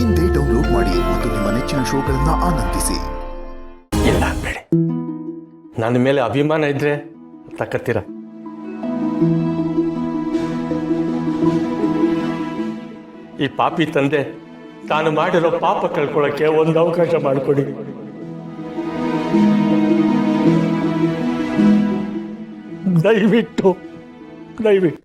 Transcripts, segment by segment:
ಇಂದೇ ಡೌನ್ಲೋಡ್ ಮಾಡಿ ಮತ್ತು ನಿಮ್ಮ ನೆಚ್ಚಿನ ಶೋಗಳನ್ನ ಆನಂದಿಸಿ. ಇಲ್ಲ ಬೇಡಿ, ನನ್ನ ಮೇಲೆ ಅಭಿಮಾನ ಇದ್ರೆ ತಕ್ಕತ್ತೀರ. ಈ ಪಾಪಿ ತಂದೆ ತಾನು ಮಾಡಿರೋ ಪಾಪ ಕಳ್ಕೊಳ್ಳೋಕೆ ಒಂದು ಅವಕಾಶ ಮಾಡಿಕೊಡಿ. ದಯವಿಟ್ಟು ದಯವಿಟ್ಟು.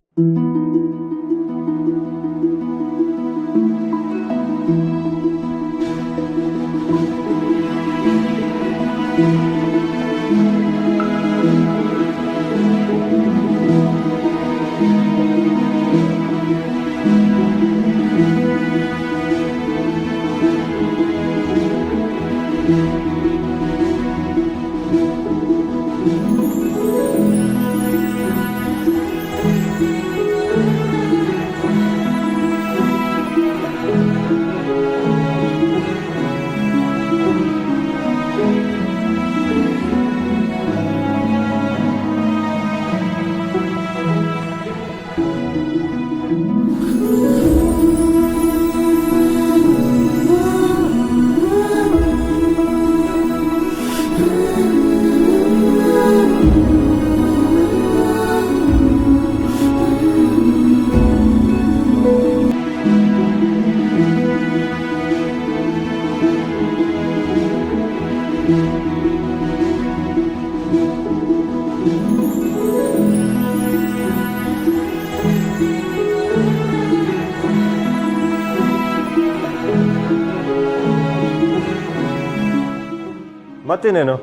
ಮತ್ತಿನ್ನೇನು,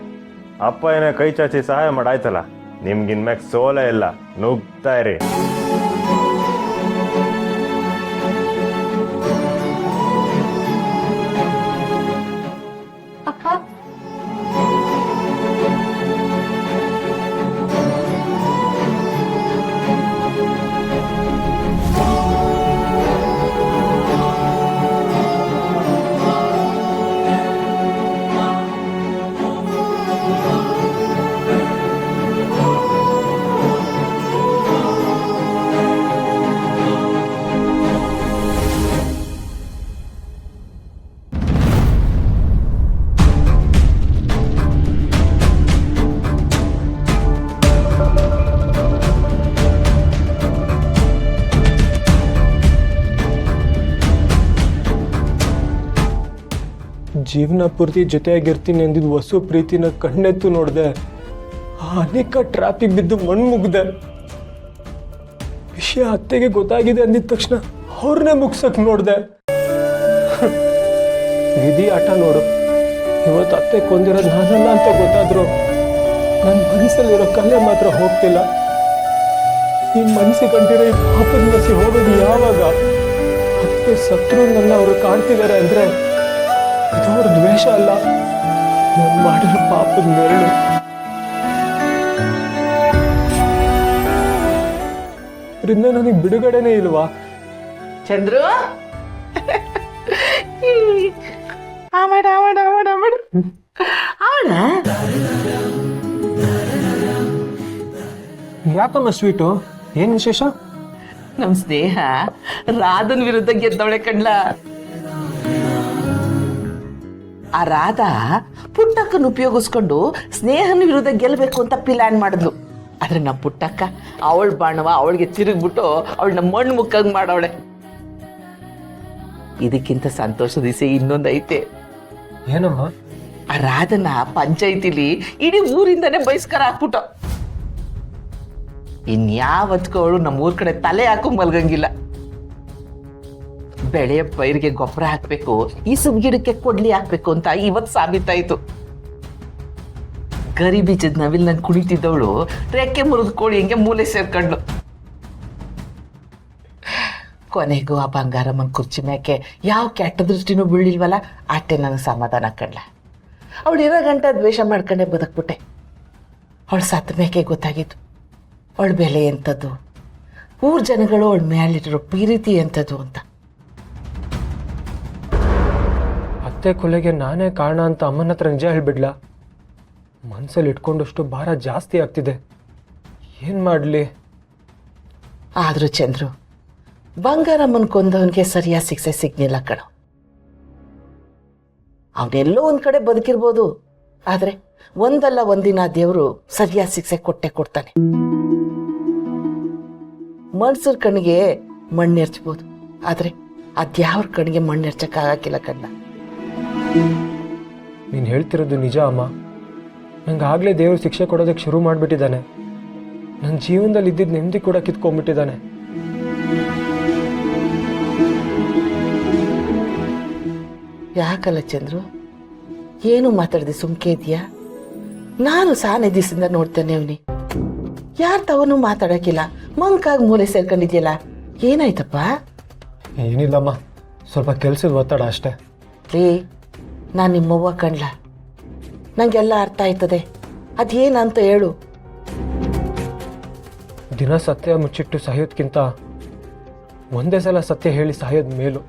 ಅಪ್ಪ ಏನೇ ಕೈ ಚಾಚಿ ಸಹಾಯ ಮಾಡಾಯ್ತಲ್ಲ, ನಿಮ್ಗಿನ್ಮ್ಯಾಗ ಸೋಲ ಇಲ್ಲ, ನುಗ್ತಾ ಇರಿ. ಜೀವನ ಪೂರ್ತಿ ಜೊತೆಯಾಗಿರ್ತೀನಿ ಅಂದಿದ್ದು ವಸು ಪ್ರೀತಿನ ಕಣ್ಣೆತ್ತು ನೋಡಿದೆ. ಅನೇಕ ಟ್ರಾಫಿಕ್ ಬಿದ್ದು ಮಣ್ಣು ಮುಗ್ದೆ. ವಿಷಯ ಅತ್ತೆಗೆ ಗೊತ್ತಾಗಿದೆ ಅಂದಿದ ತಕ್ಷಣ ಅವ್ರನ್ನೇ ಮುಗ್ಸಕ್ ನೋಡ್ದೆ. ವಿಧಿ ಆಟ ನೋಡು. ಇವತ್ತು ಅತ್ತೆ ಕೊಂದಿರೋದು ನಾನಲ್ಲ ಅಂತ ಗೊತ್ತಾದ್ರು ನನ್ನ ಮನಸ್ಸಲ್ಲಿರೋ ಕಲೆ ಮಾತ್ರ ಹೋಗ್ತಿಲ್ಲ. ಈ ಮನಸ್ಸಿಗೆ ಕಂಡಿರೋ ಈ ಪಾಪದ ಮನಸ್ಸಿ ಹೋಗೋದು ಯಾವಾಗ? ಅತ್ತೆ ಸತ್ರು ನನ್ನ ಅವರು ಕಾಣ್ತಿದ್ದಾರೆ ಅಂದ್ರೆ ಇದು ಅವ್ರ ದ್ವೇಷ ಅಲ್ಲ, ನಾನು ಮಾಡಿರೋ ಪಾಪದ ನೆರಳು. ಇದರಿಂದ ನನಗೆ ಬಿಡುಗಡೆನೇ ಇಲ್ವಾ? ಚಂದ್ರು ಯಾಕಮ್ಮ ಸ್ವೀಟು? ಏನ್ ವಿಶೇಷ? ನಮ್ ಸ್ನೇಹ ರಾಧನ್ ವಿರುದ್ಧ ಗೆದ್ದವಳೆ ಕಣ್ಲ. ಆ ರಾಧಾ ಪುಟ್ಟಕ್ಕನ ಉಪಯೋಗಿಸ್ಕೊಂಡು ಸ್ನೇಹನ ವಿರುದ್ಧ ಗೆಲ್ಲಬೇಕು ಅಂತ ಪ್ಲಾನ್ ಮಾಡಿದ್ಲು. ಆದ್ರೆ ನಮ್ಮ ಪುಟ್ಟಕ್ಕ ಅವಳ ಬಾಣವ ಅವಳಿಗೆ ತಿರುಗ್ಬಿಟ್ಟು ಅವಳನ್ನ ಮಣ್ಣು ಮುಕ್ಕಂಗ್ ಮಾಡವಳೆ. ಇದಕ್ಕಿಂತ ಸಂತೋಷದ ದಿವಸ ಇನ್ನೊಂದೈತೆ. ಏನಮ್ಮ? ಆ ರಾಧನ ಪಂಚಾಯಿತಿಲಿ ಇಡೀ ಊರಿಂದಾನೇ ಬಹಿಷ್ಕಾರ ಹಾಕ್ಬಿಟ್ಟು ಇನ್ಯಾವತ್ಗೂ ಅವಳು ನಮ್ಮೂರ್ ಕಡೆ ತಲೆ ಹಾಕೊಂಡ್ ಮಲ್ಗಂಗಿಲ್ಲ. ಬೆಳೆಯ ಪೈರಿಗೆ ಗೊಬ್ಬರ ಹಾಕ್ಬೇಕು, ಈ ಸುಬ್ಗಿಡಕ್ಕೆ ಕೊಡ್ಲಿ ಹಾಕ್ಬೇಕು ಅಂತ ಇವತ್ತು ಸಾಬೀತಾಯ್ತು. ಗರಿ ಬೀಜದ ನವಿಲ್ ನನ್ ಕುಣಿತಿದ್ದವಳು ರೆಕ್ಕೆ ಮುರಿದು ಕೋಳಿ ಹಿಂಗೆ ಮೂಲೆ ಸೇರ್ಕೊಂಡ್ಲು. ಕೊನೆಗೂ ಆ ಬಂಗಾರಮ್ಮನ ಕುರ್ಚಿ ಮ್ಯಾಕೆ ಯಾವ ಕೆಟ್ಟ ದೃಷ್ಟಿನೂ ಬೀಳಿಲ್ವಲ್ಲ, ಆಟೆ ನನಗೆ ಸಮಾಧಾನ ಕಣ್ಲ. ಅವಳು ಇರೋ ಗಂಟ ದ್ವೇಷ ಮಾಡ್ಕೊಂಡೆ ಬದುಕ್ಬಿಟ್ಟೆ. ಅವಳು ಸತ್ತ ಮೇಕೆ ಗೊತ್ತಾಗಿತ್ತು ಅವಳ ಬೆಲೆ ಎಂಥದ್ದು, ಊರ್ ಜನಗಳು ಅವಳ ಮೇಲಿಟ್ಟಿರೋ ಪ್ರೀತಿ ಎಂಥದ್ದು ಅಂತ. ಅತ್ತೆ ಕೊಲೆಗೆ ನಾನೇ ಕಾರಣ ಅಂತ ಅಮ್ಮನ ಹತ್ರ ನಿಜ ಹೇಳ್ಬಿಡ್ಲಾ? ಮನಸ್ಸಲ್ಲಿ ಇಟ್ಕೊಂಡಷ್ಟು ಭಾರ ಜಾಸ್ತಿ ಆಗ್ತಿದೆ. ಏನು ಮಾಡಲಿ? ಆದರೂ ಚಂದ್ರು, ಬಂಗಾರಮ್ಮನ ಕೊಂದವನಿಗೆ ಸರಿಯಾದ ಶಿಕ್ಷೆ ಸಿಗ್ಲಿಲ್ಲ ಕಣೋ. ಅವನೆಲ್ಲೋ ಒಂದು ಕಡೆ ಬದುಕಿರ್ಬೋದು, ಆದರೆ ಒಂದಲ್ಲ ಒಂದಿನ ದೇವರು ಸರಿಯಾದ ಶಿಕ್ಷೆ ಕೊಟ್ಟೆ ಕೊಡ್ತಾನೆ. ಮನ್ಸೂರ್ ಕಣ್ಣಿಗೆ ಮಣ್ಣೆರ್ಚ್ಬೋದು, ಆದರೆ ಅದ್ಯಾವ್ರ ಕಣ್ಣಿಗೆ ಮಣ್ಣೆರ್ಚಕ್ಕಾಗಕ್ಕಿಲ್ಲ ಕಣ್ಣ. ನೀನು ಹೇಳ್ತಿರೋದು ನಿಜ ಅಮ್ಮ. ನಂಗೆ ಆಗಲೇ ದೇವರು ಶಿಕ್ಷೆ ಕೊಡೋದಕ್ಕೆ ಶುರು ಮಾಡಿಬಿಟ್ಟಿದ್ದಾನೆ. ನನ್ನ ಜೀವನದಲ್ಲಿ ಇದ್ದಿದ್ದು ನೆಮ್ಮದಿ ಕೂಡ ಕಿತ್ಕೊಂಡ್ಬಿಟ್ಟಿದ್ದಾನೆ. ಯಾಕಲ್ಲ ಚಂದ್ರು, ಏನು ಮಾತಾಡಿದೆ ಸುಮ್ಕೆ ಇದೆಯಾ? ನಾನು ಸಾನೆ ದಿವಸದಿಂದ ನೋಡ್ತೇನೆ ಅವನಿ, ಯಾರು ತವನು ಮಾತಾಡೋಕ್ಕಿಲ್ಲ, ಮಂಕಾಗಿ ಮೂಲೆ ಸೇರ್ಕೊಂಡಿದ್ಯಲ್ಲ, ಏನಾಯ್ತಪ್ಪ? ಏನಿಲ್ಲಮ್ಮ, ಸ್ವಲ್ಪ ಕೆಲಸದ ಒತ್ತಡ ಅಷ್ಟೇ. ರೀ, ನಾನು ನಿಮ್ಮವ್ವ ಕಣ್ಲ, ನಂಗೆಲ್ಲ ಅರ್ಥ ಆಯ್ತದೆ. ಅದೇನಂತ ಹೇಳು. ದಿನ ಸತ್ಯ ಮುಚ್ಚಿಟ್ಟು ಸಾಯೋದ್ಕಿಂತ ಒಂದೇ ಸಲ ಸತ್ಯ ಹೇಳಿ ಸಾಯೋದ್ ಮೇಲು.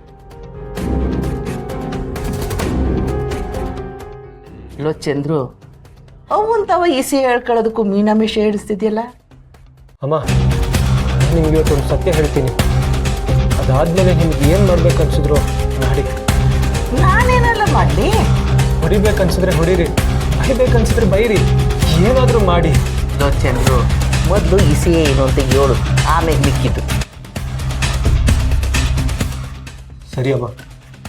ಲೋ ಚಂದ್ರು, ಅವಂತವ ಈಸಿ ಹೇಳ್ಕೊಳ್ಳೋದಕ್ಕೂ ಮೀನಾಮೇಶ ಹೇಳಿಸ್ತಿದ್ಯಲ್ಲ. ಅಮ್ಮ, ನಿಮ್ಗೆ ಇವತ್ತೊಂದು ಸತ್ಯ ಹೇಳ್ತೀನಿ. ಅದಾದ್ಮೇಲೆ ನಿಮ್ಗೆ ಏನು ಮಾಡ್ಬೇಕು ಅನ್ಸಿದ್ರು ಮಾಡಿ. ನಾನೇನೆಲ್ಲ ಮಾಡಲಿ? ಹೊಡಿಬೇಕನ್ಸಿದ್ರೆ ಹೊಡೀರಿ, ಬೈಬೇಕನ್ಸಿದ್ರೆ ಬೈರಿ, ಏನಾದರೂ ಮಾಡಿ. ಲೋ ಚಂದ್ರು, ಮೊದಲು ಈಸಿಯೇ ಏನು ಅಂತ ಹೇಳು, ಆಮೇಲೆ ಮಿಕ್ಕಿದ್ದು. ಸರಿ ಅಮ್ಮ,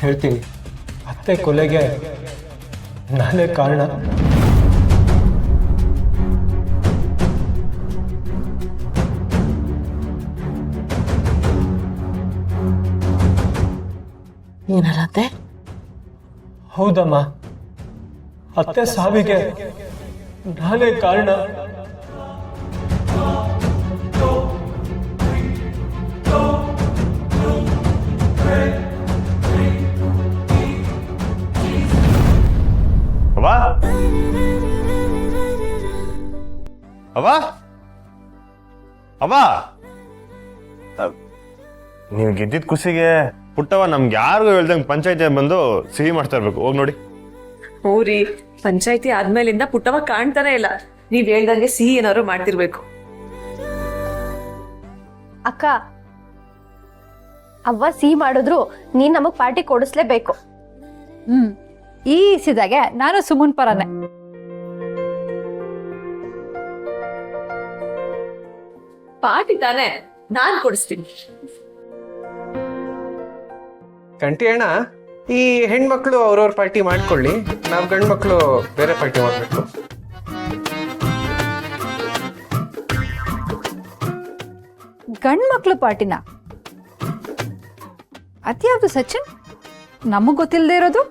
ಹೇಳ್ತೀನಿ. ಅತ್ತೆ ಕೊಲೆಗೆ ನಾನೇ ಕಾರಣ. ಏನಲ್ಲಂತೆ? ಹೌದಮ್ಮ, ಅತ್ತೆ ಸಾವಿಗೆ ನಾನೇ ಕಾರಣ. ಅವ್ವ ಅವ್ವ ನೀವು ಗೆದ್ದಿದ್ ಖುಷಿಗೆ ಪುಟ್ಟವ ನಮ್ಗೆ ಯಾರಿಗೂ ಹೇಳ್ದಂಗೆ ಪಂಚಾಯತಿ ಬಂದು ಸಿಹಿ ಮಾಡ್ತಾ ಇರ್ಬೇಕು. ಹೋಗಿ ನೋಡಿ. ಹೌರಿ, ಪಂಚಾಯತಿ ಆದ್ಮೇಲಿಂದ ಪುಟ್ಟವ ಕಾಣ್ತಾನೆ ಇಲ್ಲ. ನೀವ್ ಹೇಳ್ದಂಗೆ ಸಿಹಿ ಏನಾದ್ರು ಮಾಡ್ತಿರ್ಬೇಕು. ಅಕ್ಕ, ಅವ್ವ ಸಿಹಿ ಮಾಡಿದ್ರು ನೀನ್ ನಮಗ್ ಪಾರ್ಟಿ ಕೊಡಿಸ್ಲೇಬೇಕು. ಈ ಇಸಿದಾಗೆ ನಾನು ಸುಮನ್ ಪರನೆ. ಪಾರ್ಟಿ ತಾನೆ, ನಾನ್ ಕೊಡಿಸ್ತೀನಿ. ಕಂಟಿ ಅಣ್ಣ, ಈ ಹೆಣ್ಮಕ್ಳು ಅವ್ರವ್ರ ಪಾರ್ಟಿ ಮಾಡ್ಕೊಳ್ಳಿ, ನಾವು ಗಂಡು ಮಕ್ಕಳು ಬೇರೆ ಪಾರ್ಟಿ ಮಾಡಬೇಕು. ಗಂಡ್ ಮಕ್ಳು ಪಾರ್ಟಿನ? ಅದ್ಯಾವ್ದು ಸಚಿನ್? ನಮಗ್ ಗೊತ್ತಿಲ್ಲದೆ ಇರೋದು?